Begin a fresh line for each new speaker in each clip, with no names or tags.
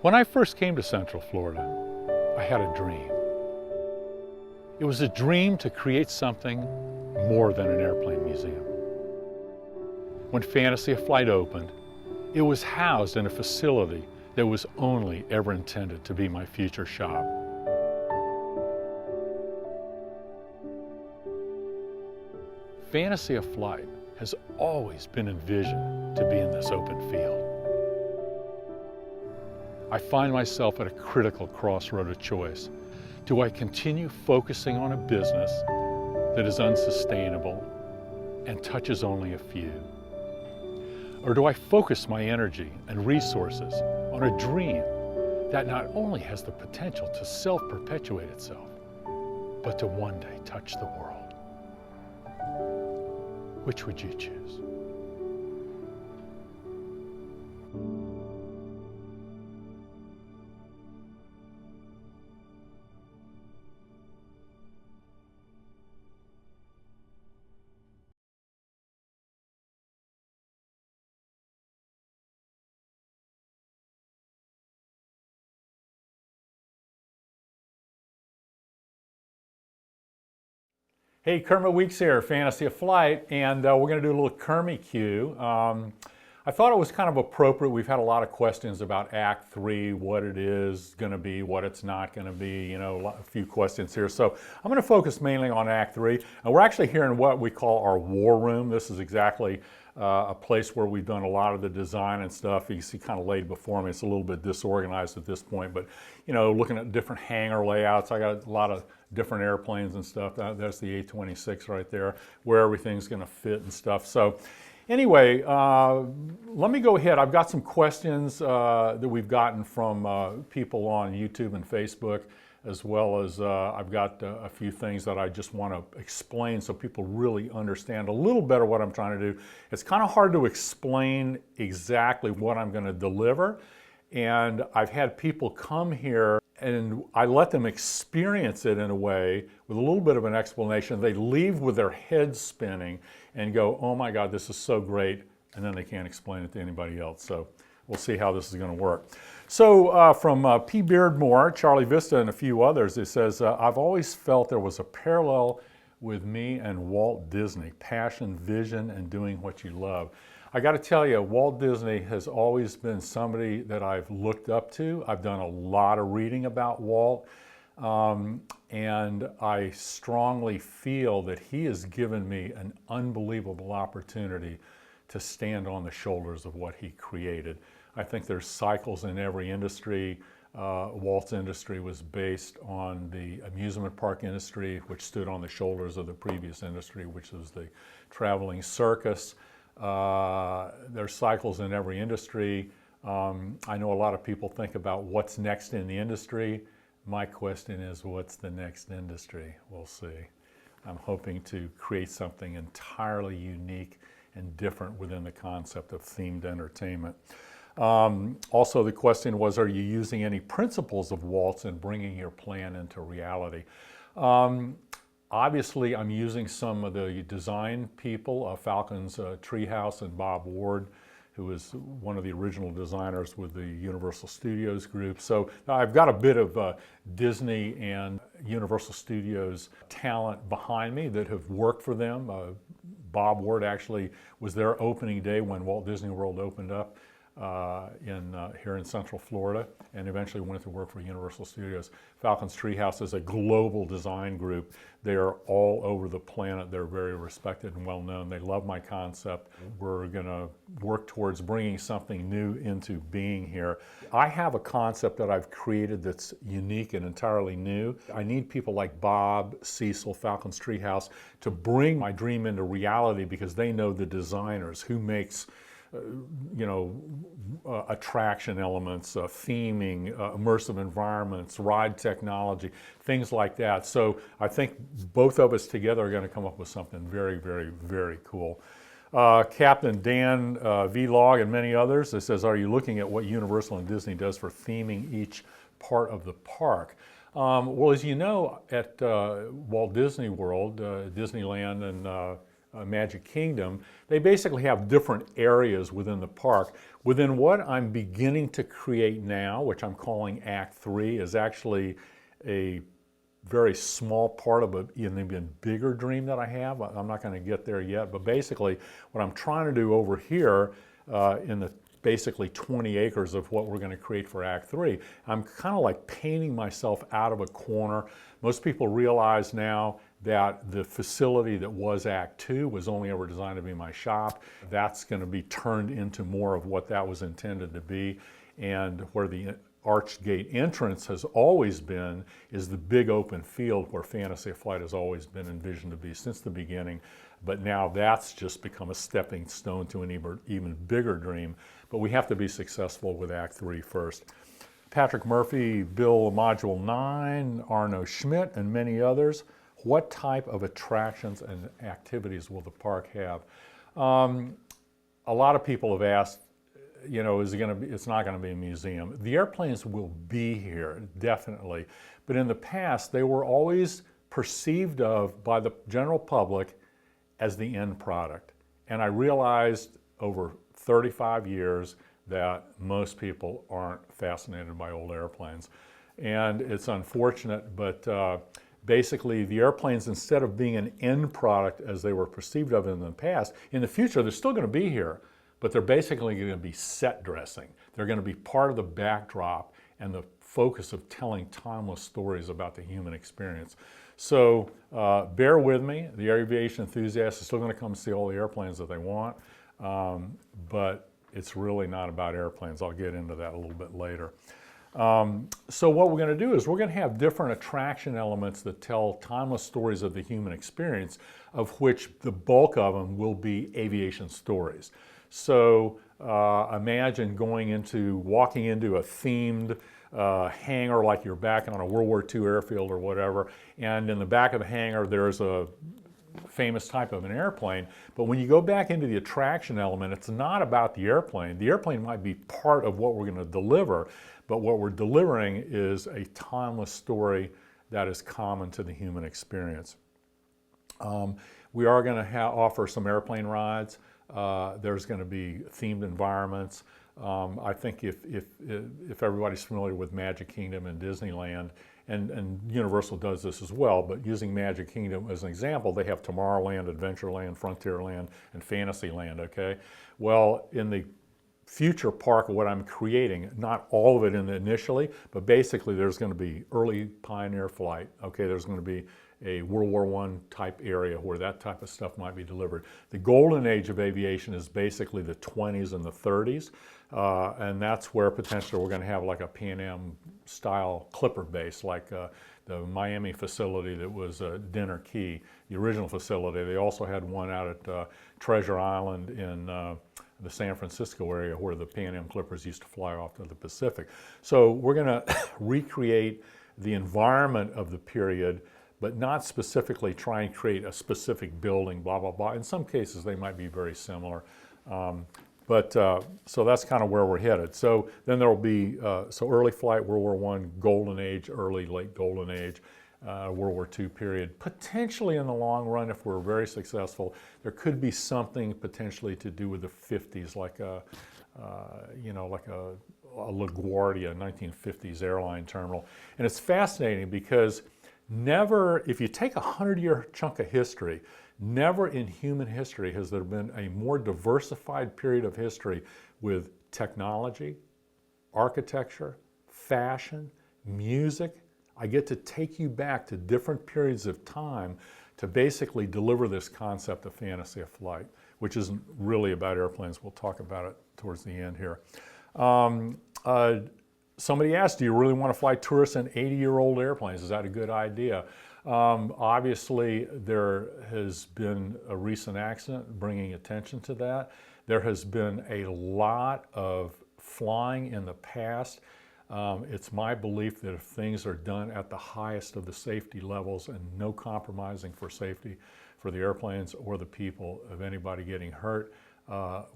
When I first came to Central Florida, I had a dream. It was a dream to create something more than an airplane museum. When Fantasy of Flight opened, it was housed in a facility that was only ever intended to be my future shop. Fantasy of Flight has always been envisioned to be in this open field. I find myself at a critical crossroad of choice. Do I continue focusing on a business that is unsustainable and touches only a few? Or do I focus my energy and resources on a dream that not only has the potential to self-perpetuate itself, but to one day touch the world? Which would you choose? Hey, Kermit Weeks here, Fantasy of Flight, and we're going to do a little Kermie Q. I thought it was kind of appropriate. We've had a lot of questions about Act 3, what it is going to be, what it's not going to be, you know, a few questions here. So I'm going to focus mainly on Act 3, and we're actually here in what we call our war room. This is exactly a place where we've done a lot of the design and stuff. You see kind of laid before me. It's a little bit disorganized at this point, but you know, looking at different hangar layouts, I got a lot of different airplanes and stuff. That's the A-26 right there, where everything's going to fit and stuff. So anyway, let me go ahead. I've got some questions that we've gotten from people on YouTube and Facebook, as well as I've got a few things that I just want to explain so people really understand a little better what I'm trying to do. It's kind of hard to explain exactly what I'm going to deliver, and I've had people come here and I let them experience it in a way with a little bit of an explanation. They leave with their heads spinning and go, oh my God, this is so great, and then they can't explain it to anybody else. So we'll see how this is going to work. So from P. Beardmore, Charlie Vista, and a few others, it says, I've always felt there was a parallel with me and Walt Disney, passion, vision, and doing what you love. I got to tell you, Walt Disney has always been somebody that I've looked up to. I've done a lot of reading about Walt, and I strongly feel that he has given me an unbelievable opportunity to stand on the shoulders of what he created. I think there's cycles in every industry. Walt's industry was based on the amusement park industry, which stood on the shoulders of the previous industry, which was the traveling circus. There's cycles in every industry. I know a lot of people think about what's next in the industry. My question is, what's the next industry? We'll see. I'm hoping to create something entirely unique and different within the concept of themed entertainment. Also, the question was, are you using any principles of Walt's in bringing your plan into reality? Obviously, I'm using some of the design people, Falcon's Treehouse and Bob Ward, who was one of the original designers with the Universal Studios group. So I've got a bit of Disney and Universal Studios talent behind me that have worked for them. Bob Ward actually was there opening day when Walt Disney World opened up here in Central Florida, and eventually went to work for Universal Studios. Falcon's Treehouse is a global design group. They are all over the planet. They're very respected and well known. They love my concept. We're going to work towards bringing something new into being here. I have a concept that I've created that's unique and entirely new. I need people like Bob, Cecil, Falcon's Treehouse to bring my dream into reality, because they know the designers who makes you know, attraction elements, theming, immersive environments, ride technology, things like that. So I think both of us together are going to come up with something very, very, very cool. Captain Dan Vlog and many others, it says, are you looking at what Universal and Disney does for theming each part of the park? Well, as you know, at Walt Disney World, Disneyland, and Magic Kingdom, they basically have different areas within the park. Within what I'm beginning to create now, which I'm calling Act 3, is actually a very small part of an even bigger dream that I have. I'm not going to get there yet, but basically what I'm trying to do over here in the basically 20 acres of what we're going to create for Act 3, I'm kind of like painting myself out of a corner. Most people realize now that the facility that was Act 2 was only ever designed to be my shop. That's going to be turned into more of what that was intended to be, and where the arched gate entrance has always been is the big open field where Fantasy of Flight has always been envisioned to be since the beginning. But now that's just become a stepping stone to an even bigger dream. But we have to be successful with Act 3 first. Patrick Murphy, Bill Module 9, Arno Schmidt, and many others. What type of attractions and activities will the park have? A lot of people have asked, you know, is it going to be, it's not going to be a museum. The airplanes will be here, definitely. But in the past, they were always perceived of by the general public as the end product. And I realized over 35 years that most people aren't fascinated by old airplanes. And it's unfortunate, but basically the airplanes, instead of being an end product as they were perceived of in the past, in the future they're still going to be here, but they're basically going to be set dressing. They're going to be part of the backdrop and the focus of telling timeless stories about the human experience. So bear with me. The aviation enthusiasts are still going to come see all the airplanes that they want, but it's really not about airplanes. I'll get into that a little bit later. So what we're going to do is we're going to have different attraction elements that tell timeless stories of the human experience, of which the bulk of them will be aviation stories. So imagine walking into a themed hangar, like you're back on a World War II airfield or whatever, and in the back of the hangar there's a famous type of an airplane. But when you go back into the attraction element, it's not about the airplane. The airplane might be part of what we're going to deliver, but what we're delivering is a timeless story that is common to the human experience. We are going to offer some airplane rides. There's going to be themed environments. I think if everybody's familiar with Magic Kingdom and Disneyland, and Universal does this as well, but using Magic Kingdom as an example, they have Tomorrowland, Adventureland, Frontierland, and Fantasyland, okay? Well, in the future park of what I'm creating, not all of it initially, but basically there's going to be early Pioneer flight, okay? There's going to be a World War I type area where that type of stuff might be delivered. The golden age of aviation is basically the 20s and the 30s, and that's where potentially we're going to have like a Pan Am style clipper base, like the Miami facility that was Dinner Key, the original facility. They also had one out at Treasure Island in the San Francisco area where the Pan Am Clippers used to fly off to the Pacific. So we're going to recreate the environment of the period, but not specifically try and create a specific building, blah, blah, blah. In some cases, they might be very similar. So that's kind of where we're headed. So then there will be, so early flight, World War I, Golden Age, early, late Golden Age, World War II period. Potentially in the long run, if we're very successful, there could be something potentially to do with the 50s, like a LaGuardia 1950s airline terminal. And it's fascinating because never, if you take a 100-year chunk of history, never in human history has there been a more diversified period of history with technology, architecture, fashion, music. I get to take you back to different periods of time to basically deliver this concept of Fantasy of Flight, which isn't really about airplanes. We'll talk about it towards the end here. Somebody asked, do you really want to fly tourists in 80-year-old airplanes? Is that a good idea? Obviously, there has been a recent accident bringing attention to that. There has been a lot of flying in the past. It's my belief that if things are done at the highest of the safety levels and no compromising for safety for the airplanes or the people of anybody getting hurt,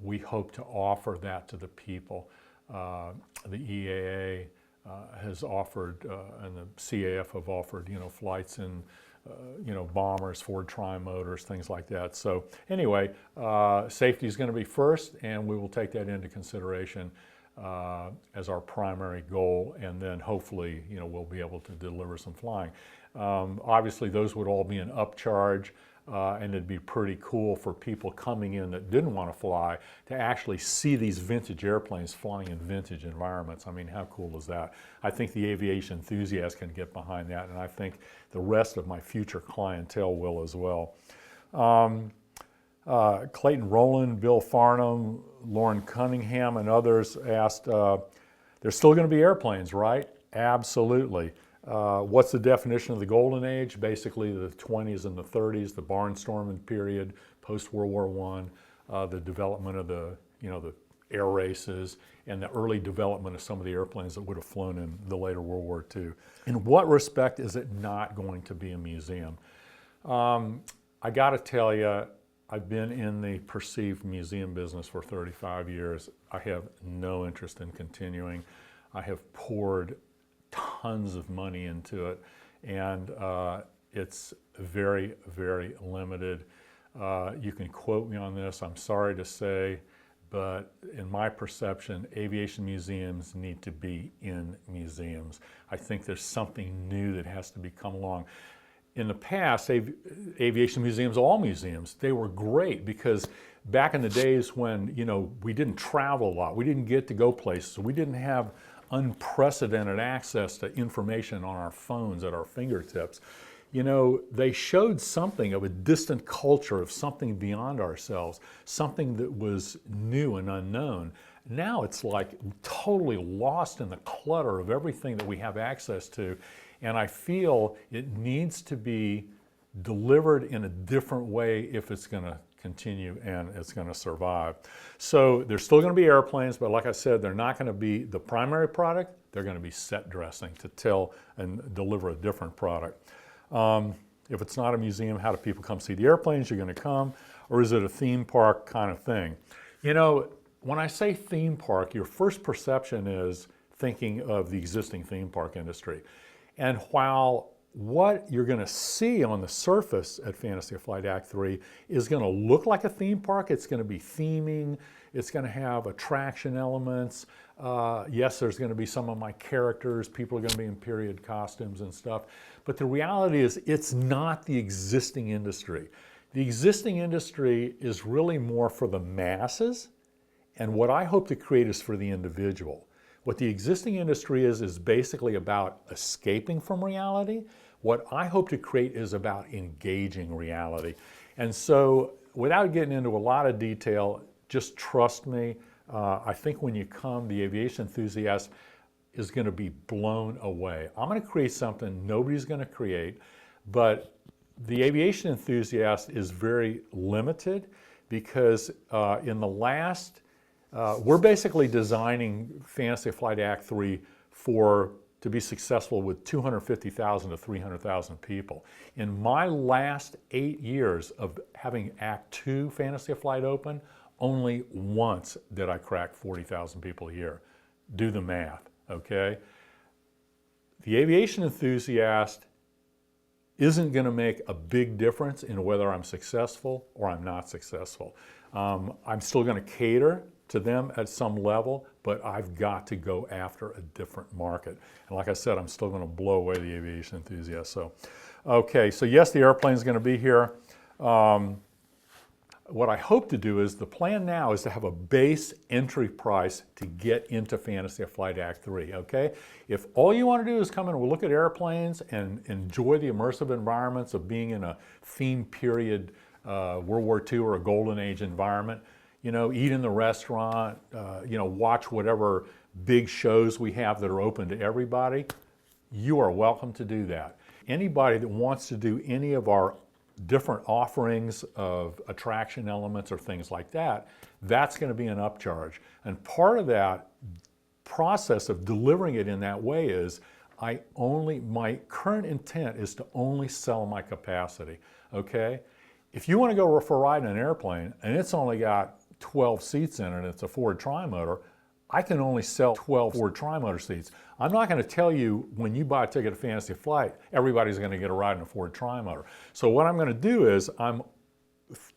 we hope to offer that to the people. The EAA has offered, and the CAF have offered, flights in bombers, Ford Tri-Motors, things like that. So anyway, safety is going to be first, and we will take that into consideration as our primary goal, and then hopefully, we'll be able to deliver some flying. Obviously, those would all be an upcharge, and it'd be pretty cool for people coming in that didn't want to fly to actually see these vintage airplanes flying in vintage environments. I mean, how cool is that? I think the aviation enthusiast can get behind that, and I think the rest of my future clientele will as well. Clayton Rowland, Bill Farnham, Lauren Cunningham, and others asked, there's still going to be airplanes, right? Absolutely. What's the definition of the golden age? Basically the 20s and the 30s, the barnstorming period, post-World War I, the development of the air races, and the early development of some of the airplanes that would have flown in the later World War II. In what respect is it not going to be a museum? I got to tell you, I've been in the perceived museum business for 35 years. I have no interest in continuing. I have poured tons of money into it, and it's very, very limited. You can quote me on this, I'm sorry to say, but in my perception, aviation museums need to be in museums. I think there's something new that has to come along. In the past, aviation museums, all museums, they were great because back in the days when, we didn't travel a lot, we didn't get to go places, we didn't have unprecedented access to information on our phones at our fingertips. They showed something of a distant culture, of something beyond ourselves, something that was new and unknown. Now it's like totally lost in the clutter of everything that we have access to. And I feel it needs to be delivered in a different way if it's going to continue and it's going to survive. So there's still going to be airplanes, but like I said, they're not going to be the primary product. They're going to be set dressing to tell and deliver a different product. If it's not a museum, how do people come see the airplanes? You're going to come, or is it a theme park kind of thing? When I say theme park, your first perception is thinking of the existing theme park industry. And while what you're going to see on the surface at Fantasy of Flight Act 3 is going to look like a theme park, it's going to be theming, it's going to have attraction elements. Yes, there's going to be some of my characters, people are going to be in period costumes and stuff. But the reality is it's not the existing industry. The existing industry is really more for the masses, and what I hope to create is for the individual. What the existing industry is basically about escaping from reality. What I hope to create is about engaging reality. And so without getting into a lot of detail, just trust me. I think when you come, the aviation enthusiast is going to be blown away. I'm going to create something nobody's going to create, but the aviation enthusiast is very limited because in the last we're basically designing Fantasy Flight Act 3 to be successful with 250,000 to 300,000 people. In my last 8 years of having Act 2 Fantasy Flight open, only once did I crack 40,000 people a year. Do the math, okay? The aviation enthusiast isn't going to make a big difference in whether I'm successful or I'm not successful. I'm still going to cater to them at some level, but I've got to go after a different market. And like I said, I'm still going to blow away the aviation enthusiast. So, okay, so yes, the airplane's going to be here. What I hope to do is, the plan now is to have a base entry price to get into Fantasy of Flight Act 3, okay? If all you want to do is come in and look at airplanes and enjoy the immersive environments of being in a themed period, World War II or a Golden Age environment, eat in the restaurant, watch whatever big shows we have that are open to everybody, you are welcome to do that. Anybody that wants to do any of our different offerings of attraction elements or things like that, that's going to be an upcharge. And part of that process of delivering it in that way is my current intent is to only sell my capacity, okay? If you want to go for a ride in an airplane and it's only got 12 seats in it, it's a Ford Tri-Motor, I can only sell 12 Ford Tri-Motor seats. I'm not going to tell you when you buy a ticket to Fantasy Flight, everybody's going to get a ride in a Ford Tri-Motor. So what I'm going to do is,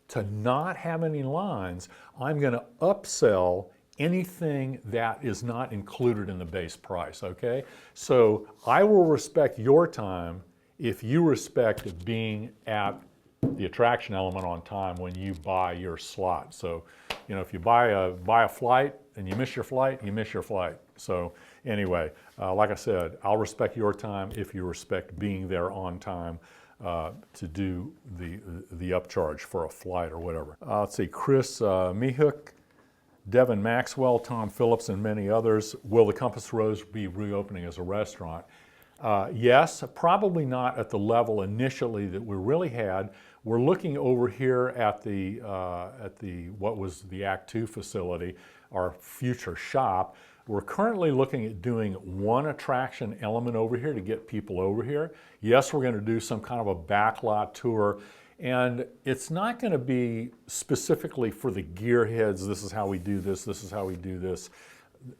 to not have any lines, I'm going to upsell anything that is not included in the base price, okay? So I will respect your time if you respect being at the attraction element on time when you buy your slot. So, you know, if you buy a flight and you miss your flight, you miss your flight. So anyway, like I said, I'll respect your time if you respect being there on time to do the upcharge for a flight or whatever. Let's see, Chris Mihuk, Devin Maxwell, Tom Phillips, and many others. Will the Compass Rose be reopening as a restaurant? Yes, probably not at the level initially that we really had. We're looking over here at the what was the Act 2 facility, our future shop. We're currently looking at doing one attraction element over here to get people over here. Yes, we're going to do some kind of a backlot tour, and it's not going to be specifically for the gearheads. This is how we do this. This is how we do this.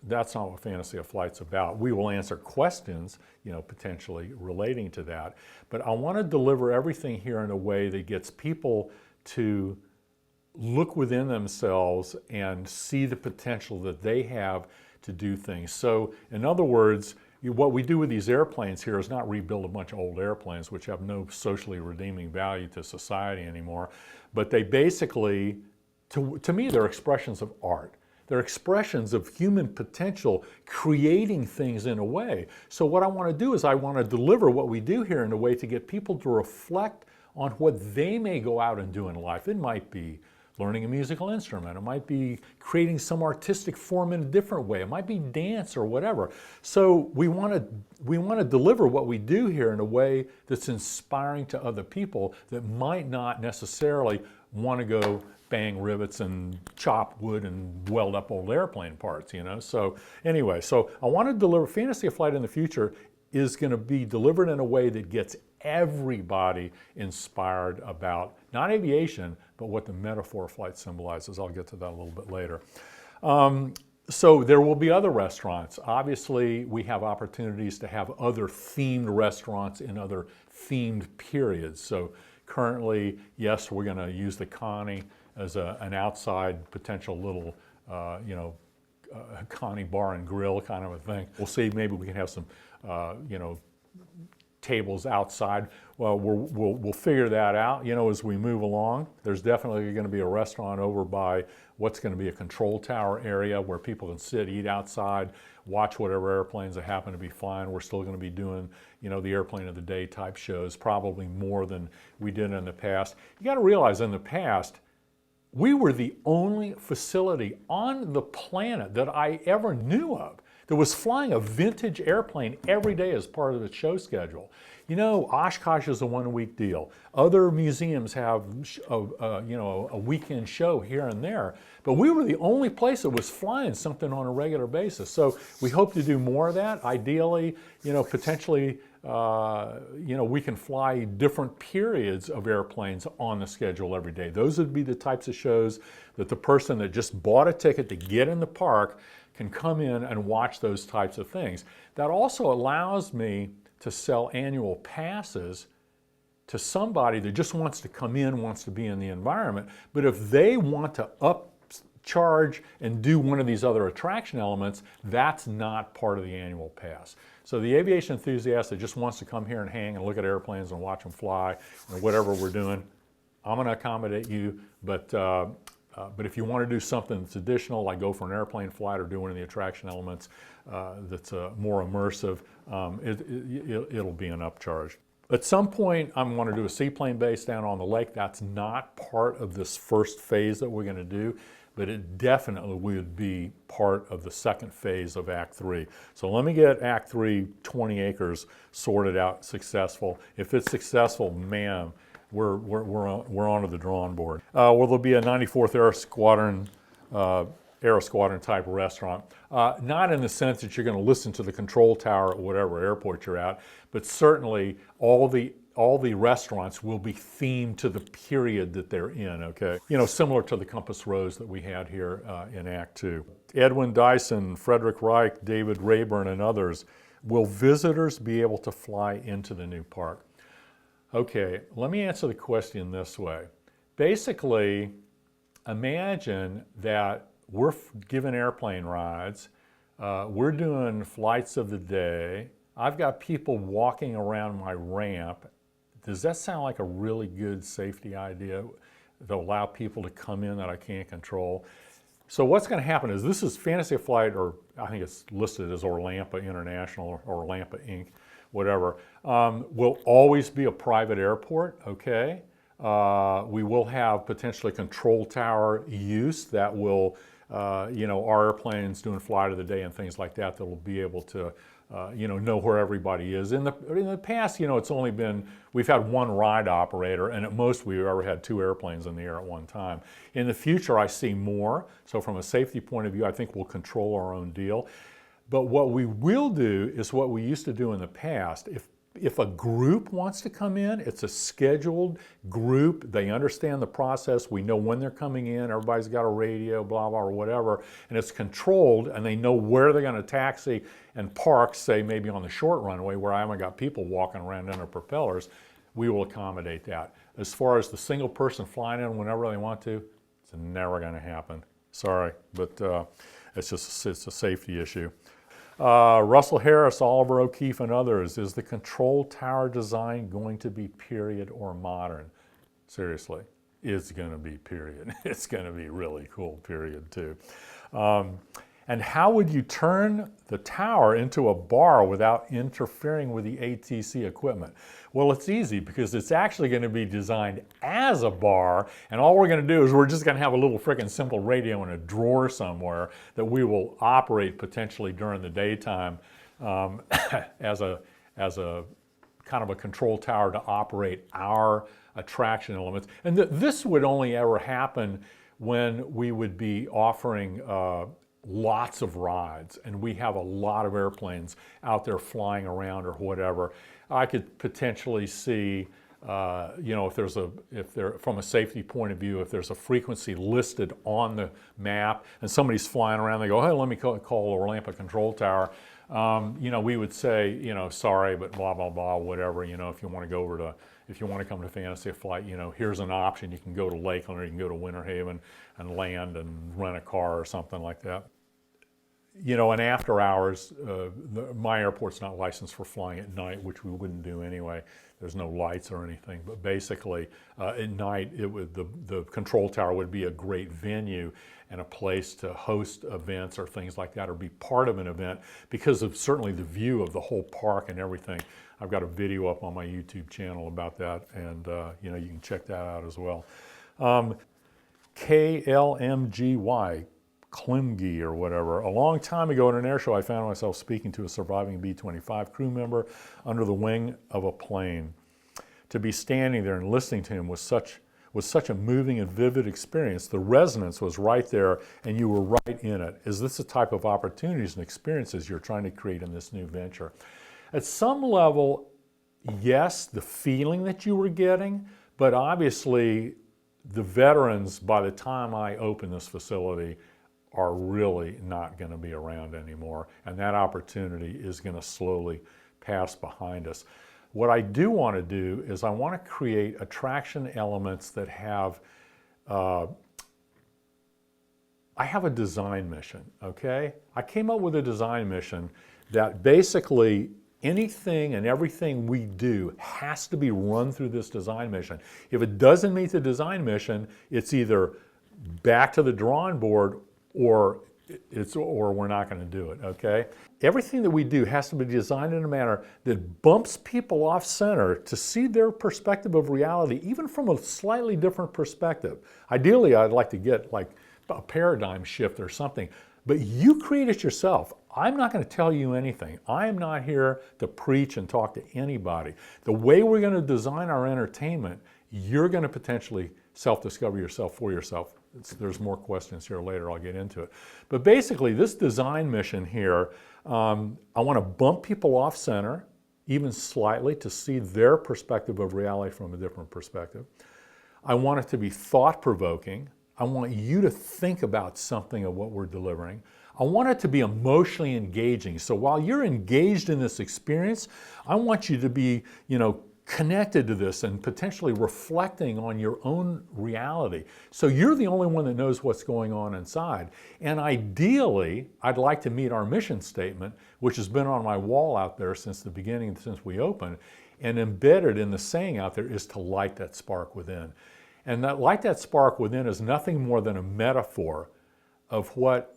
That's not what Fantasy of Flight's about. We will answer questions, you know, potentially relating to that. But I want to deliver everything here in a way that gets people to look within themselves and see the potential that they have to do things. So, in other words, what we do with these airplanes here is not rebuild a bunch of old airplanes, which have no socially redeeming value to society anymore, but they basically, to me, they're expressions of art. They're expressions of human potential, creating things in a way. So what I want to do is I want to deliver what we do here in a way to get people to reflect on what they may go out and do in life. It might be learning a musical instrument. It might be creating some artistic form in a different way. It might be dance or whatever. So we want to deliver what we do here in a way that's inspiring to other people that might not necessarily want to go bang rivets and chop wood and weld up old airplane parts, you know? So anyway, so I want to deliver, Fantasy of Flight in the future is going to be delivered in a way that gets everybody inspired about, not aviation, but what the metaphor of flight symbolizes. I'll get to that a little bit later. So there will be other restaurants. Obviously, we have opportunities to have other themed restaurants in other themed periods. So currently, yes, we're going to use the Connie as an outside potential little, you know, Connie bar and grill kind of a thing. We'll see, maybe we can have some, you know, tables outside. Well, we'll figure that out, you know, as we move along. There's definitely going to be a restaurant over by what's going to be a control tower area where people can sit, eat outside, watch whatever airplanes that happen to be flying. We're still going to be doing, you know, the airplane of the day type shows, probably more than we did in the past. You got to realize in the past, we were the only facility on the planet that I ever knew of that was flying a vintage airplane every day as part of the show schedule. You know, Oshkosh is a one-week deal. Other museums have, you know, a weekend show here and there. But we were the only place that was flying something on a regular basis. So we hope to do more of that. Ideally, you know, potentially, you know, we can fly different periods of airplanes on the schedule every day. Those would be the types of shows that the person that just bought a ticket to get in the park can come in and watch those types of things. That also allows me to sell annual passes to somebody that just wants to come in, wants to be in the environment. But if they want to upcharge and do one of these other attraction elements, that's not part of the annual pass. So the aviation enthusiast that just wants to come here and hang and look at airplanes and watch them fly and whatever we're doing, I'm going to accommodate you. But if you want to do something that's additional, like go for an airplane flight or do one of the attraction elements that's more immersive, it'll be an upcharge. At some point, I'm going to do a seaplane base down on the lake. That's not part of this first phase that we're going to do, but it definitely would be part of the second phase of Act 3. So let me get Act 3, 20 acres, sorted out, successful. If it's successful, man, we're onto the drawing board. Well, there'll be a 94th Air Squadron Aero Squadron type restaurant. Not in the sense that you're going to listen to the control tower at whatever airport you're at, but certainly all the restaurants will be themed to the period that they're in, okay? You know, similar to the Compass Rose that we had here in Act 2. Edwin Dyson, Frederick Reich, David Rayburn, and others. Will visitors be able to fly into the new park? Okay, let me answer the question this way. Basically, imagine that we're given airplane rides, we're doing flights of the day, I've got people walking around my ramp. Does that sound like a really good safety idea to allow people to come in that I can't control? So what's going to happen is, this is Fantasy Flight, or I think it's listed as Orlampa International or Orlampa Inc., whatever, will always be a private airport, okay? We will have potentially control tower use that will, you know, our airplanes doing flight of the day and things like that, that will be able to, you know where everybody is. In the past, you know, it's only been, we've had one ride operator, and at most we've ever had 2 airplanes in the air at one time. In the future, I see more. So from a safety point of view, I think we'll control our own deal. But what we will do is what we used to do in the past. If a group wants to come in, it's a scheduled group. They understand the process. We know when they're coming in. Everybody's got a radio, blah, blah, or whatever. And it's controlled, and they know where they're going to taxi and park, say maybe on the short runway where I haven't got people walking around under propellers. We will accommodate that. As far as the single person flying in whenever they want to, it's never going to happen. Sorry, but it's a safety issue. Russell Harris, Oliver O'Keefe, and others. Is the control tower design going to be period or modern? Seriously, it's going to be period. It's going to be really cool, period, too. And how would you turn the tower into a bar without interfering with the ATC equipment? Well, it's easy, because it's actually going to be designed as a bar, and all we're going to do is we're just going to have a little frickin' simple radio in a drawer somewhere that we will operate potentially during the daytime as a kind of a control tower to operate our attraction elements. And this would only ever happen when we would be offering lots of rides, and we have a lot of airplanes out there flying around or whatever. I could potentially see, you know, if there, from a safety point of view, if there's a frequency listed on the map and somebody's flying around, they go, hey, let me call Orlampa Control Tower. You know, we would say, you know, sorry, but blah, blah, blah, whatever, you know, if you want to go over to, if you want to come to Fantasy Flight, you know, here's an option. You can go to Lakeland, or you can go to Winter Haven and land and rent a car or something like that. You know, and after hours, my airport's not licensed for flying at night, which we wouldn't do anyway. There's no lights or anything, but basically at night, the control tower would be a great venue and a place to host events or things like that, or be part of an event, because of certainly the view of the whole park and everything. I've got a video up on my YouTube channel about that, and you know, you can check that out as well. KLMGY, Klimgy or whatever. A long time ago at an air show, I found myself speaking to a surviving B-25 crew member under the wing of a plane. To be standing there and listening to him was such a moving and vivid experience. The resonance was right there, and you were right in it. Is this the type of opportunities and experiences you're trying to create in this new venture? At some level, yes, the feeling that you were getting, but obviously the veterans, by the time I open this facility, are really not going to be around anymore, and that opportunity is going to slowly pass behind us. What I do want to do is I want to create attraction elements that have, I have a design mission, okay? I came up with a design mission that basically anything and everything we do has to be run through this design mission. If it doesn't meet the design mission, it's either back to the drawing board or we're not going to do it, okay? Everything that we do has to be designed in a manner that bumps people off center to see their perspective of reality, even from a slightly different perspective. Ideally, I'd like to get like a paradigm shift or something, but you create it yourself. I'm not going to tell you anything. I am not here to preach and talk to anybody. The way we're going to design our entertainment, you're going to potentially self-discover yourself for yourself. there's more questions here later, I'll get into it. But basically, this design mission here, I want to bump people off center, even slightly, to see their perspective of reality from a different perspective. I want it to be thought-provoking. I want you to think about something of what we're delivering. I want it to be emotionally engaging. So while you're engaged in this experience, I want you to be, connected to this and potentially reflecting on your own reality. So you're the only one that knows what's going on inside. And ideally, I'd like to meet our mission statement, which has been on my wall out there since the beginning, since we opened. And embedded in the saying out there is to light that spark within. And that light that spark within is nothing more than a metaphor of what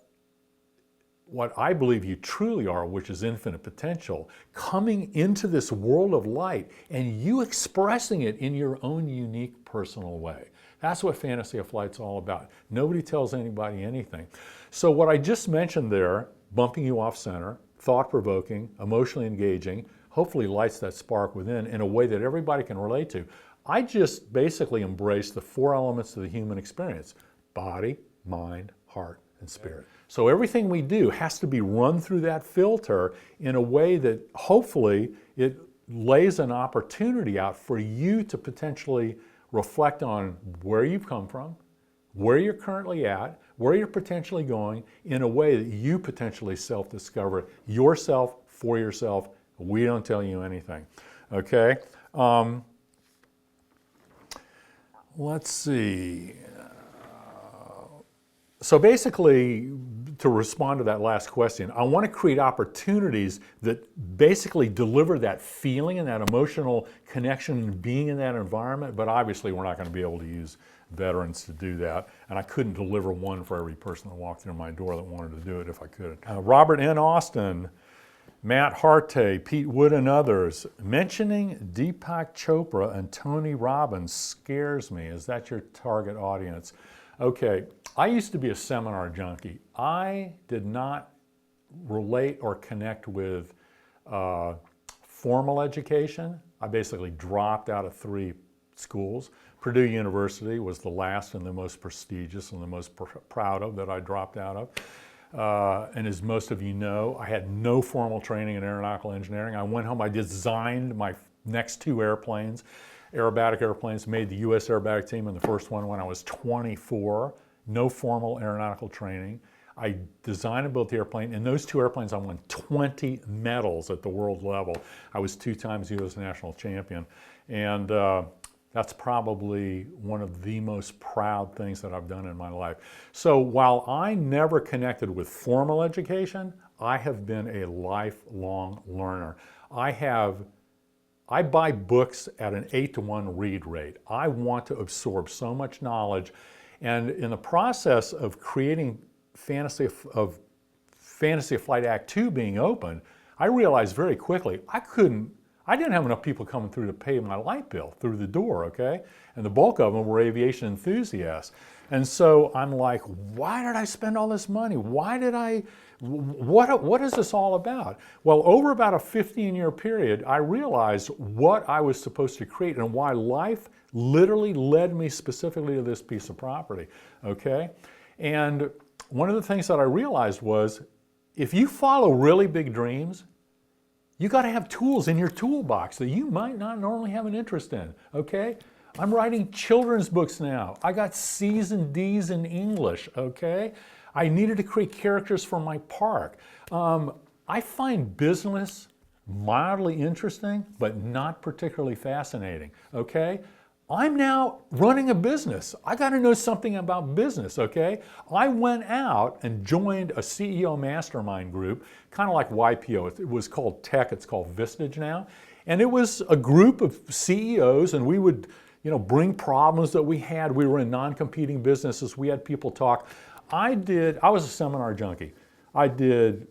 I believe you truly are, which is infinite potential, coming into this world of light and you expressing it in your own unique personal way. That's what Fantasy of Flight's all about. Nobody tells anybody anything. So what I just mentioned there, bumping you off center, thought-provoking, emotionally engaging, hopefully lights that spark within in a way that everybody can relate to. I just basically embrace the 4 elements of the human experience: body, mind, heart, and spirit. So everything we do has to be run through that filter in a way that hopefully it lays an opportunity out for you to potentially reflect on where you've come from, where you're currently at, where you're potentially going, in a way that you potentially self-discover yourself for yourself. We don't tell you anything, okay? Let's see. So basically, to respond to that last question, I want to create opportunities that basically deliver that feeling and that emotional connection being in that environment, but obviously we're not going to be able to use veterans to do that, and I couldn't deliver one for every person that walked through my door that wanted to do it if I could. Robert N. Austin, Matt Harte, Pete Wood, and others. Mentioning Deepak Chopra and Tony Robbins scares me. Is that your target audience? Okay, I used to be a seminar junkie. I did not relate or connect with formal education. I basically dropped out of 3 schools. Purdue University was the last and the most prestigious and the most proud of that I dropped out of. And as most of you know, I had no formal training in aeronautical engineering. I went home, I designed my next 2 airplanes, aerobatic airplanes, made the U.S. aerobatic team in the first one when I was 24. No formal aeronautical training. I designed and built the airplane. In those 2 airplanes, I won 20 medals at the world level. I was 2 times U.S. national champion. And that's probably one of the most proud things that I've done in my life. So while I never connected with formal education, I have been a lifelong learner. I buy books at an 8-to-1 read rate. I want to absorb so much knowledge. And in the process of creating Fantasy of Flight Act 2 being open, I realized very quickly I didn't have enough people coming through to pay my light bill through the door, okay? And the bulk of them were aviation enthusiasts. And so I'm like, why did I spend all this money? What is this all about? Well, over about a 15-year period, I realized what I was supposed to create and why life literally led me specifically to this piece of property, okay? And one of the things that I realized was, if you follow really big dreams, you got to have tools in your toolbox that you might not normally have an interest in, okay? I'm writing children's books now. I got C's and D's in English, okay? I needed to create characters for my park. I find business mildly interesting, but not particularly fascinating, okay? I'm now running a business. I got to know something about business, okay? I went out and joined a CEO mastermind group, kind of like YPO. It was called Tech, it's called Vistage now. And it was a group of CEOs, and we would, bring problems that we had. We were in non-competing businesses. We had people talk. I was a seminar junkie. I did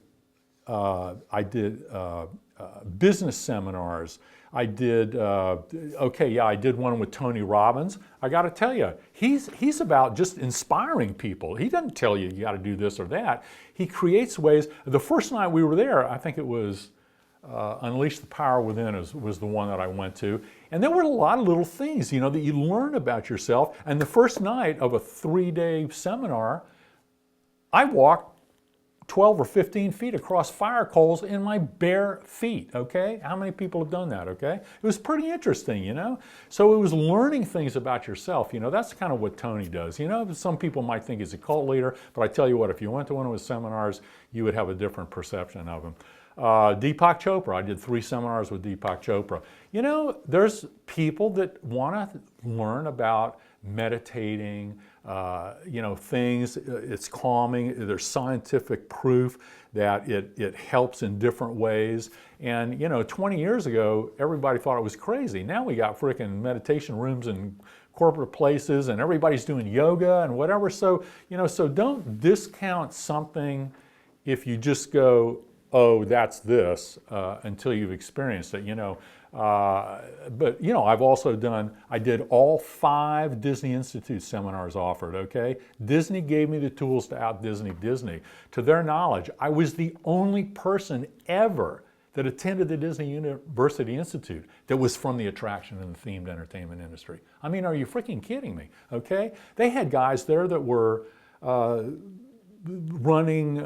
business seminars. I did one with Tony Robbins. I got to tell you, he's about just inspiring people. He doesn't tell you got to do this or that. He creates ways. The first night we were there, I think it was Unleash the Power Within was the one that I went to. And there were a lot of little things, that you learn about yourself. And the first night of a 3-day seminar, I walked 12 or 15 feet across fire coals in my bare feet, okay? How many people have done that, okay? It was pretty interesting, So it was learning things about yourself, That's kind of what Tony does, Some people might think he's a cult leader, but I tell you what, if you went to one of his seminars, you would have a different perception of him. Deepak Chopra, I did 3 seminars with Deepak Chopra. There's people that want to learn about meditating, things, it's calming, there's scientific proof that it helps in different ways. And, 20 years ago, everybody thought it was crazy. Now we got frickin' meditation rooms in corporate places and everybody's doing yoga and whatever. So, so don't discount something if you just go, oh, that's this, until you've experienced it, But, I did all 5 Disney Institute seminars offered, okay? Disney gave me the tools to out-Disney Disney. To their knowledge, I was the only person ever that attended the Disney University Institute that was from the attraction and the themed entertainment industry. I mean, are you freaking kidding me, okay? They had guys there that were running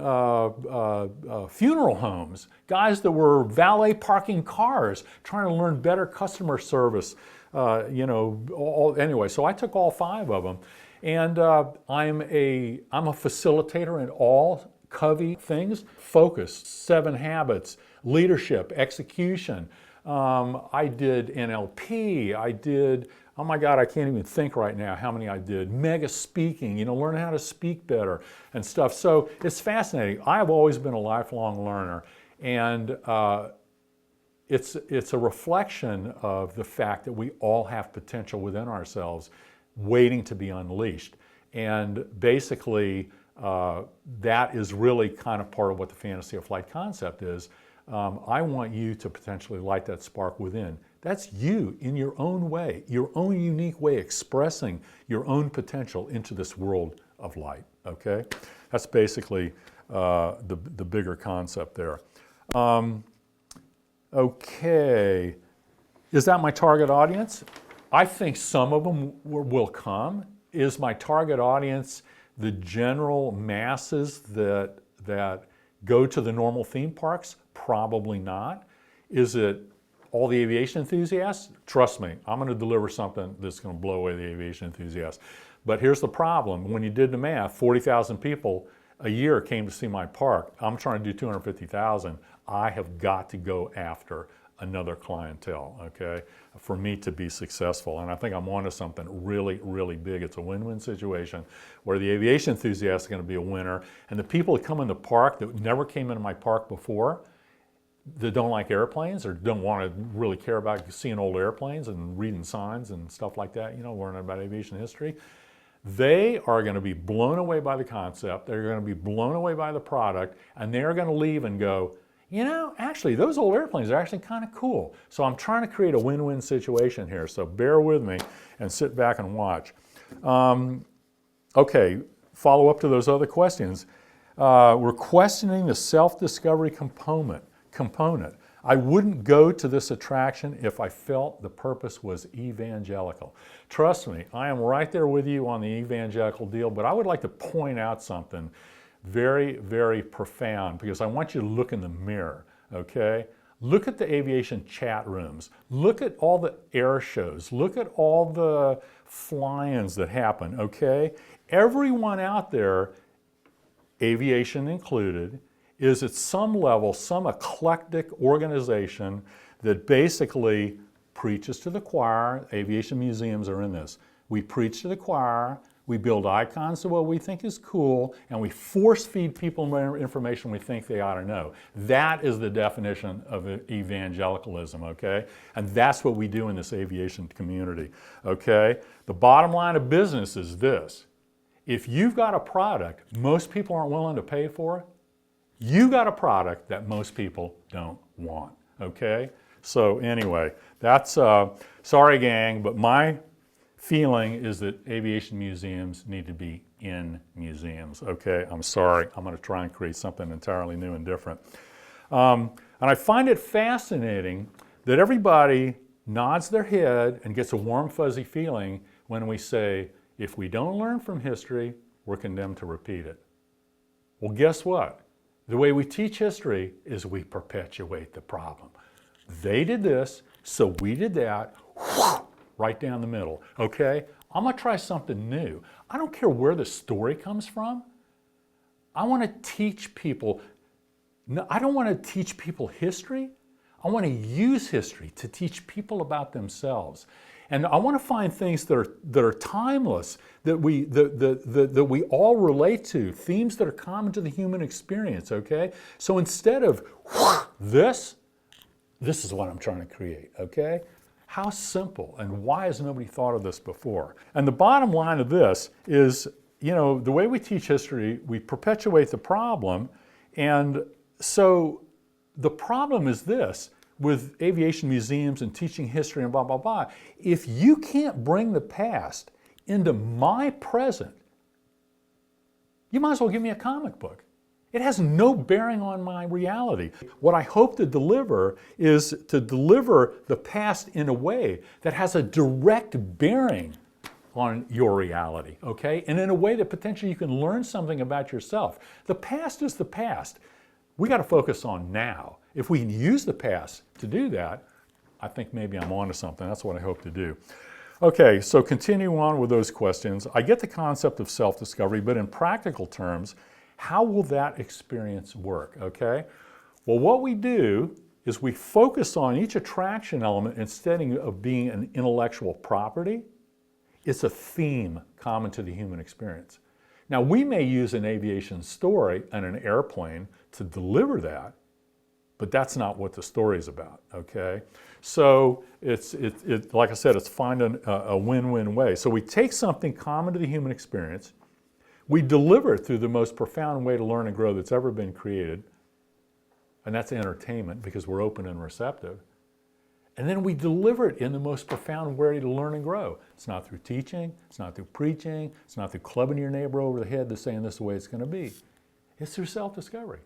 funeral homes, guys that were valet parking cars, trying to learn better customer service, anyway. So I took all 5 of them, and I'm a facilitator in all Covey things: focus, 7 habits, leadership, execution. I did NLP. I did, oh my God, I can't even think right now how many I did. Mega speaking, learn how to speak better and stuff. So it's fascinating. I have always been a lifelong learner, and it's a reflection of the fact that we all have potential within ourselves waiting to be unleashed. And basically, that is really kind of part of what the Fantasy of Flight concept is. I want you to potentially light that spark within. That's you in your own way, your own unique way, expressing your own potential into this world of light, okay? That's basically the bigger concept there. Okay, is that my target audience? I think some of them will come. Is my target audience the general masses that go to the normal theme parks? Probably not. Is it all the aviation enthusiasts? Trust me, I'm going to deliver something that's going to blow away the aviation enthusiasts. But here's the problem. When you did the math, 40,000 people a year came to see my park. I'm trying to do 250,000. I have got to go after another clientele, okay, for me to be successful. And I think I'm onto something really, really big. It's a win-win situation where the aviation enthusiasts are going to be a winner, and the people that come in the park that never came into my park before, that don't like airplanes or don't want to really care about seeing old airplanes and reading signs and stuff like that, learning about aviation history, they are going to be blown away by the concept, they're going to be blown away by the product, and they're going to leave and go, actually, those old airplanes are actually kind of cool. So I'm trying to create a win-win situation here, so bear with me and sit back and watch. Okay, follow up to those other questions. We're questioning the self-discovery component. I wouldn't go to this attraction if I felt the purpose was evangelical. Trust me, I am right there with you on the evangelical deal, but I would like to point out something very, very profound, because I want you to look in the mirror, okay? Look at the aviation chat rooms. Look at all the air shows. Look at all the fly-ins that happen, okay? Everyone out there, aviation included, is at some level some eclectic organization that basically preaches to the choir. Aviation museums are in this. We preach to the choir, we build icons of what we think is cool, and we force feed people information we think they ought to know. That is the definition of evangelicalism, okay? And that's what we do in this aviation community, okay? The bottom line of business is this. If you've got a product most people aren't willing to pay for, you got a product that most people don't want, okay? So anyway, that's, sorry gang, but my feeling is that aviation museums need to be in museums, okay? I'm sorry, I'm gonna try and create something entirely new and different. And I find it fascinating that everybody nods their head and gets a warm, fuzzy feeling when we say, if we don't learn from history, we're condemned to repeat it. Well, guess what? The way we teach history is we perpetuate the problem. They did this, so we did that, right down the middle, okay? I'm gonna try something new. I don't care where the story comes from. I wanna teach people, no, I don't wanna teach people history. I wanna use history to teach people about themselves. And I want to find things that are timeless, that we all relate to, themes that are common to the human experience, okay? So instead of this is what I'm trying to create, okay? How simple, and why has nobody thought of this before? And the bottom line of this is, you know, the way we teach history, we perpetuate the problem, and so the problem is this, with aviation museums and teaching history and blah, blah, blah, if you can't bring the past into my present, you might as well give me a comic book. It has no bearing on my reality. What I hope to deliver is to deliver the past in a way that has a direct bearing on your reality, okay? And in a way that potentially you can learn something about yourself. The past is the past. We got to focus on now. If we can use the past to do that, I think maybe I'm onto something. That's what I hope to do. Okay, so continue on with those questions. I get the concept of self-discovery, but in practical terms, how will that experience work, okay? Well, what we do is we focus on each attraction element instead of being an intellectual property. It's a theme common to the human experience. Now, we may use an aviation story and an airplane to deliver that, but that's not what the story is about, okay? So it's like I said, it's finding a win-win way. So we take something common to the human experience, we deliver it through the most profound way to learn and grow that's ever been created, and that's entertainment because we're open and receptive. And then we deliver it in the most profound way to learn and grow. It's not through teaching, it's not through preaching, it's not through clubbing your neighbor over the head to saying this is the way it's going to be. It's through self-discovery.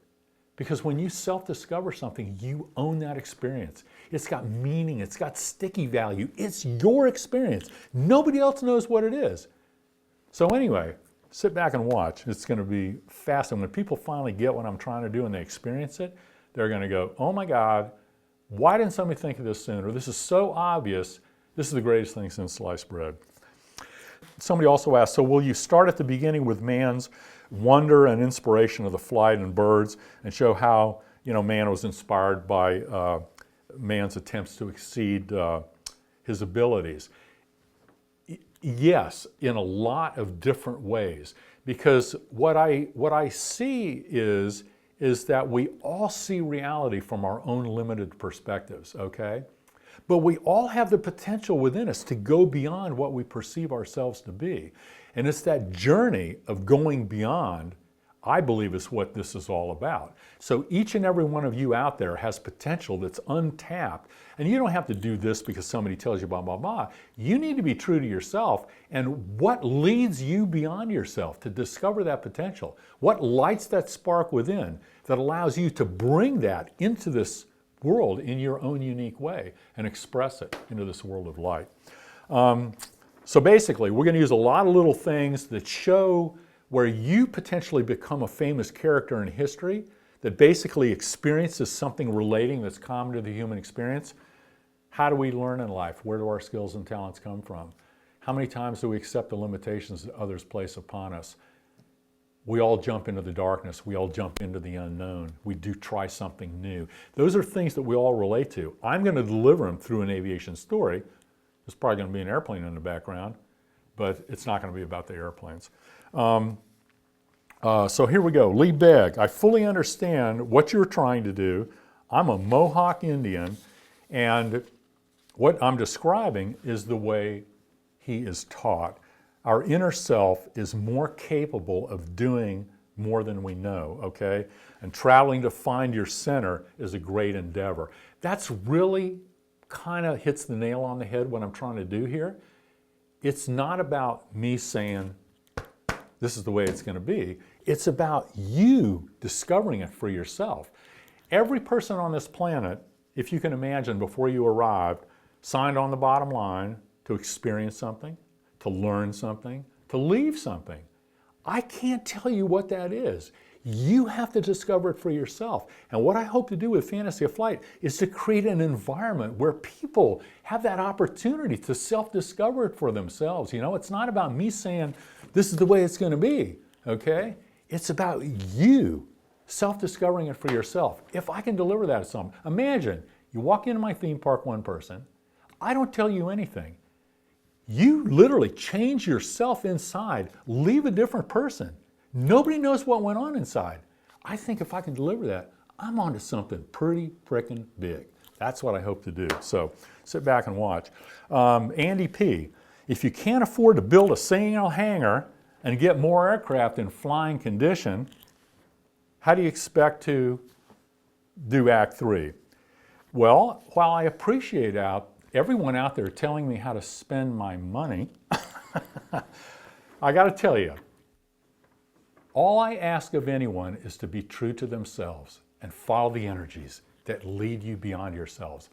Because when you self-discover something, you own that experience. It's got meaning, it's got sticky value. It's your experience. Nobody else knows what it is. So anyway, sit back and watch. It's going to be fascinating. When people finally get what I'm trying to do and they experience it, they're going to go, oh my God, why didn't somebody think of this sooner? This is so obvious. This is the greatest thing since sliced bread. Somebody also asked, so will you start at the beginning with man's wonder and inspiration of the flight and birds and show how, you know, man was inspired by man's attempts to exceed his abilities? Yes, in a lot of different ways. Because what I see is that we all see reality from our own limited perspectives, okay? But we all have the potential within us to go beyond what we perceive ourselves to be. And it's that journey of going beyond, I believe, is what this is all about. So each and every one of you out there has potential that's untapped. And you don't have to do this because somebody tells you blah, blah, blah. You need to be true to yourself and what leads you beyond yourself to discover that potential. What lights that spark within that allows you to bring that into this world in your own unique way and express it into this world of light. So basically, we're going to use a lot of little things that show where you potentially become a famous character in history that basically experiences something relating that's common to the human experience. How do we learn in life? Where do our skills and talents come from? How many times do we accept the limitations that others place upon us? We all jump into the darkness. We all jump into the unknown. We do try something new. Those are things that we all relate to. I'm going to deliver them through an aviation story. There's probably going to be an airplane in the background, but it's not going to be about the airplanes. So here we go. Lee Begg, I fully understand what you're trying to do. I'm a Mohawk Indian, and what I'm describing is the way he is taught. Our inner self is more capable of doing more than we know, okay? And traveling to find your center is a great endeavor. That's really kind of hits the nail on the head what I'm trying to do here. It's not about me saying, this is the way it's going to be. It's about you discovering it for yourself. Every person on this planet, if you can imagine, before you arrived, signed on the bottom line to experience something, to learn something, to leave something. I can't tell you what that is. You have to discover it for yourself. And what I hope to do with Fantasy of Flight is to create an environment where people have that opportunity to self-discover it for themselves. You know, it's not about me saying, this is the way it's going to be, okay? It's about you self-discovering it for yourself. If I can deliver that to someone, imagine you walk into my theme park, one person, I don't tell you anything. You literally change yourself inside, leave a different person. Nobody knows what went on inside. I think if I can deliver that, I'm onto something pretty frickin' big. That's what I hope to do. So sit back and watch. Andy P., if you can't afford to build a single hangar and get more aircraft in flying condition, how do you expect to do Act 3? Well, while I appreciate everyone out there telling me how to spend my money, I got to tell you, all I ask of anyone is to be true to themselves and follow the energies that lead you beyond yourselves.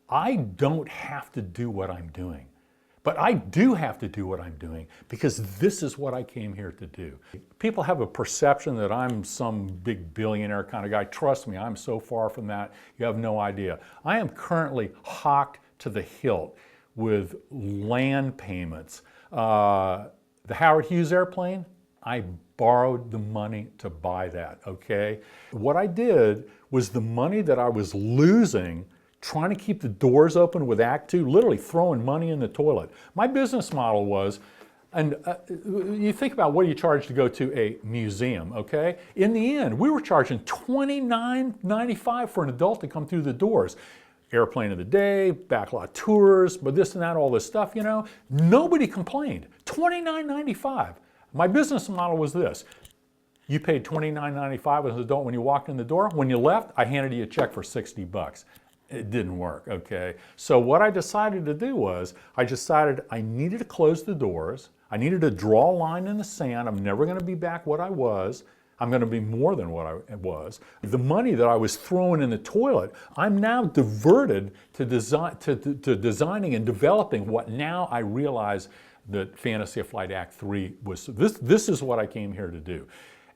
I don't have to do what I'm doing, but I do have to do what I'm doing because this is what I came here to do. People have a perception that I'm some big billionaire kind of guy. Trust me, I'm so far from that. You have no idea. I am currently hocked to the hilt with land payments. The Howard Hughes airplane, I borrowed the money to buy that, okay? What I did was the money that I was losing trying to keep the doors open with Act 2, literally throwing money in the toilet. My business model was, and you think about what you charge to go to a museum, okay? In the end, we were charging $29.95 for an adult to come through the doors. Airplane of the day, backlot tours, but this and that, all this stuff, you know. Nobody complained. $29.95. My business model was this. You paid $29.95 as an adult when you walked in the door. When you left, I handed you a check for $60. It didn't work, okay? So what I decided to do was, I decided I needed to close the doors. I needed to draw a line in the sand. I'm never going to be back what I was. I'm going to be more than what I was. The money that I was throwing in the toilet, I'm now diverted to designing and developing what now I realize that Fantasy of Flight Act 3 was. This is what I came here to do.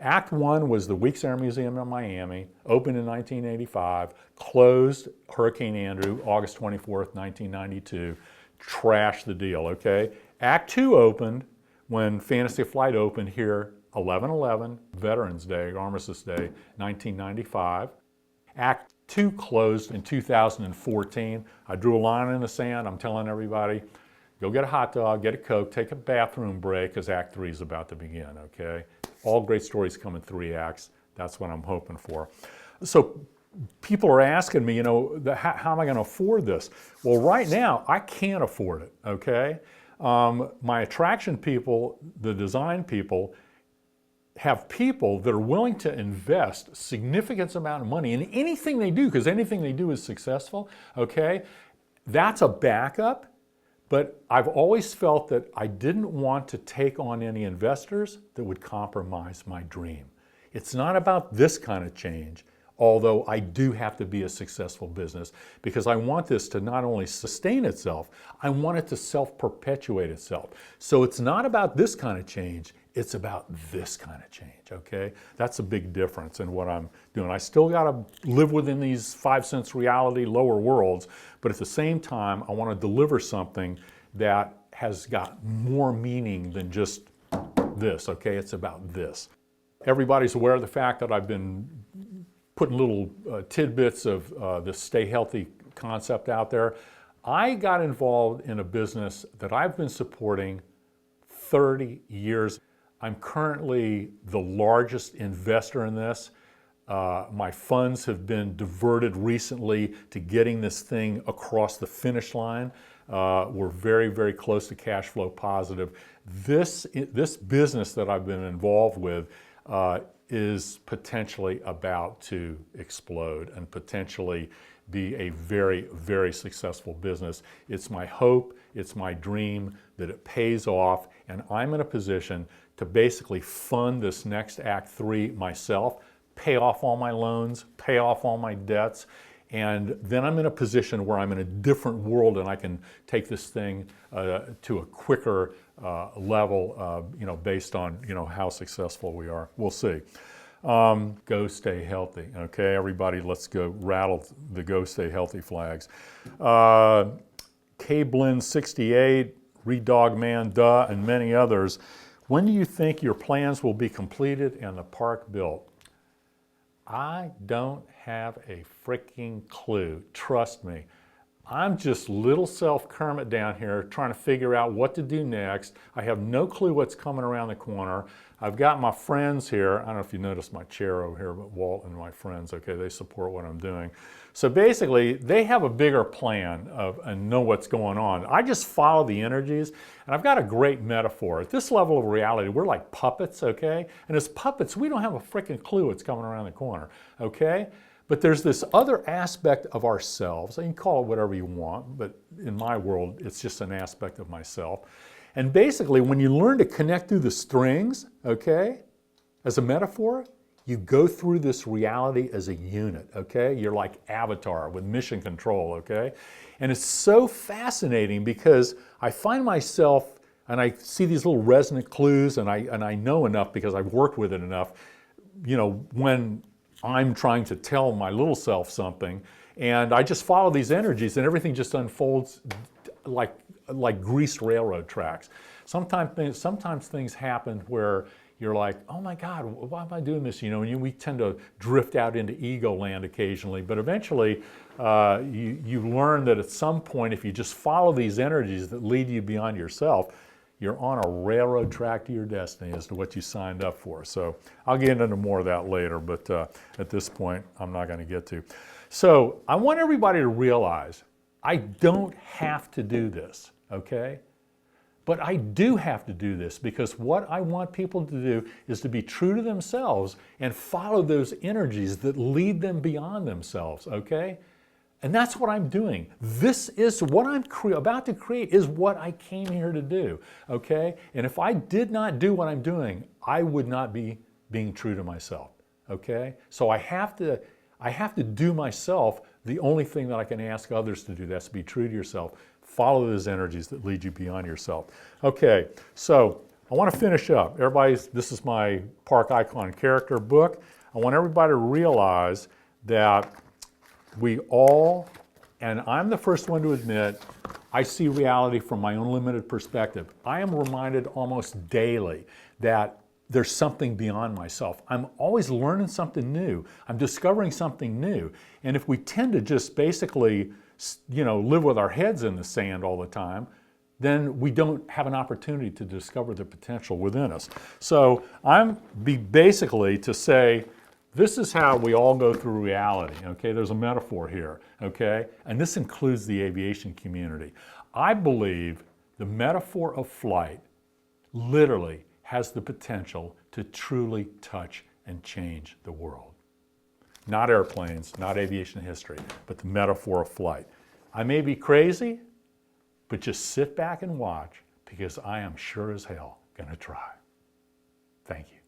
Act 1 was the Weeks Air Museum in Miami, opened in 1985, closed Hurricane Andrew, August 24th, 1992, trashed the deal, okay? Act 2 opened when Fantasy of Flight opened here, 11/11, Veterans Day, Armistice Day, 1995. Act 2 closed in 2014. I drew a line in the sand. I'm telling everybody, go get a hot dog, get a Coke, take a bathroom break, because Act 3 is about to begin, okay? All great stories come in 3 acts. That's what I'm hoping for. So people are asking me, you know, how am I going to afford this? Well, right now, I can't afford it, okay? My attraction people, the design people, have people that are willing to invest significant amount of money in anything they do, because anything they do is successful, okay? That's a backup. But I've always felt that I didn't want to take on any investors that would compromise my dream. It's not about this kind of change, although I do have to be a successful business, because I want this to not only sustain itself, I want it to self-perpetuate itself. So it's not about this kind of change, it's about this kind of change, okay? That's a big difference in what I'm doing. I still gotta live within these 5 sense reality lower worlds, but at the same time, I wanna deliver something that has got more meaning than just this, okay? It's about this. Everybody's aware of the fact that I've been putting little tidbits of this stay healthy concept out there. I got involved in a business that I've been supporting 30 years. I'm currently the largest investor in this. My funds have been diverted recently to getting this thing across the finish line. We're very, very close to cash flow positive. This business that I've been involved with is potentially about to explode and potentially be a very, very successful business. It's my hope, it's my dream that it pays off, and I'm in a position to basically fund this next Act 3 myself, pay off all my loans, pay off all my debts, and then I'm in a position where I'm in a different world and I can take this thing to a quicker level, based on, how successful we are. We'll see. Go stay healthy. Okay, everybody, let's go rattle the go stay healthy flags. K-Blend 68, Reed Dog Man, Duh, and many others. When do you think your plans will be completed and the park built? I don't have a freaking clue. Trust me. I'm just little self Kermit down here trying to figure out what to do next. I have no clue what's coming around the corner. I've got my friends here. I don't know if you noticed my chair over here, but Walt and my friends, okay, they support what I'm doing. So basically, they have a bigger plan and know what's going on. I just follow the energies, and I've got a great metaphor. At this level of reality, we're like puppets, okay? And as puppets, we don't have a freaking clue what's coming around the corner, okay? But there's this other aspect of ourselves, and you can call it whatever you want, but in my world, it's just an aspect of myself. And basically, when you learn to connect through the strings, okay, as a metaphor, you go through this reality as a unit, okay? You're like Avatar with mission control, okay? And it's so fascinating because I find myself, and I see these little resonant clues, and I know enough because I've worked with it enough, when I'm trying to tell my little self something, and I just follow these energies and everything just unfolds like greased railroad tracks. Sometimes things happen where you're like, oh my God, why am I doing this? And we tend to drift out into ego land occasionally, but eventually you learn that at some point, if you just follow these energies that lead you beyond yourself, you're on a railroad track to your destiny as to what you signed up for. So I'll get into more of that later, but at this point, I'm not going to get to. So I want everybody to realize I don't have to do this, okay? But I do have to do this because what I want people to do is to be true to themselves and follow those energies that lead them beyond themselves, okay? And that's what I'm doing. This is what I'm about to create is what I came here to do, okay? And if I did not do what I'm doing, I would not be being true to myself, okay? So I have to do myself the only thing that I can ask others to do. That's to be true to yourself. Follow those energies that lead you beyond yourself. Okay, so I want to finish up. This is my Park Icon character book. I want everybody to realize that we all, and I'm the first one to admit, I see reality from my own limited perspective. I am reminded almost daily that there's something beyond myself. I'm always learning something new. I'm discovering something new. And if we tend to just basically, live with our heads in the sand all the time, then we don't have an opportunity to discover the potential within us. So I'm basically to say, this is how we all go through reality, okay? There's a metaphor here, okay? And this includes the aviation community. I believe the metaphor of flight literally has the potential to truly touch and change the world. Not airplanes, not aviation history, but the metaphor of flight. I may be crazy, but just sit back and watch because I am sure as hell gonna try. Thank you.